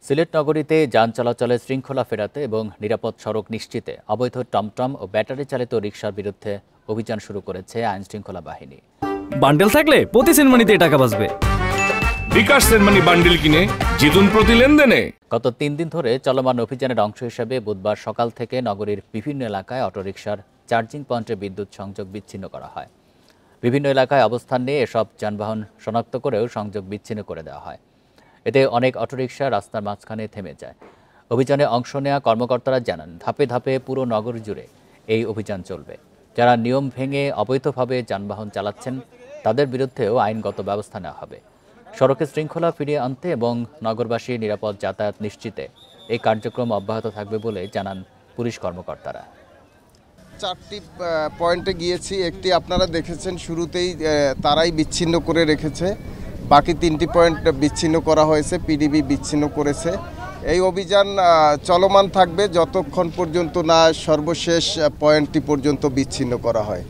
সিলেট নগরীতে যান চলাচলে শৃঙ্খলা ফেরাতে এবং নিরাপদ সড়ক নিশ্চিতে অবৈধ টমটম ও ব্যাটারি চালিত রিকশার বিরুদ্ধে অভিযান শুরু করেছে আইনশৃঙ্খলা বাহিনী। বান্ডেল থাকলে প্রতি সেনমানিতে টাকা বাঁচবে। বিকাশ সেনমানি বান্ডেল কিনে জিতুন প্রতি লেনদেনে। গত 3 দিন ধরে চলমান অভিযানের অংশ হিসেবে বুধবার সকাল থেকে নগরীর বিভিন্ন এলাকায় অটোরিকশার চার্জিং পয়েন্টে বিদ্যুৎ সংযোগ বিচ্ছিন্ন করা হয়। বিভিন্ন এলাকায় অবস্থান নিয়ে এসব যানবাহন শনাক্ত করেও সংযোগ বিচ্ছিন্ন করে দেওয়া হয়। এতে অনেক অটোরিকশা রাস্তার মাঝখানে থেমে যায়। অভিযানে অংশ নেওয়া কর্মকর্তারা জানান, ধাপে ধাপে পুরো নগর জুড়ে এই অভিযান চলবে। যারা নিয়ম ভেঙে অবৈধভাবে যানবাহন চালাচ্ছেন তাদের বিরুদ্ধেও আইনগত ব্যবস্থা নেওয়া হবে। সড়কে শৃঙ্খলা ফিরিয়ে আনতে এবং নগরবাসীর নিরাপদ যাতায়াত নিশ্চিতে এই কার্যক্রম অব্যাহত থাকবে বলে জানান পুলিশ কর্মকর্তারা। 4টি পয়েন্টে গিয়েছি, একটি আপনারা দেখেছেন শুরুতেই তারাই বিচ্ছিন্ন করে রেখেছে, বাকি 3টি পয়েন্ট বিচ্ছিন্ন করা হয়েছে, পিডিবি বিচ্ছিন্ন করেছে। এই অভিযান চলমান থাকবে যতক্ষণ পর্যন্ত না সর্বশেষ পয়েন্টটি পর্যন্ত বিচ্ছিন্ন করা হয়।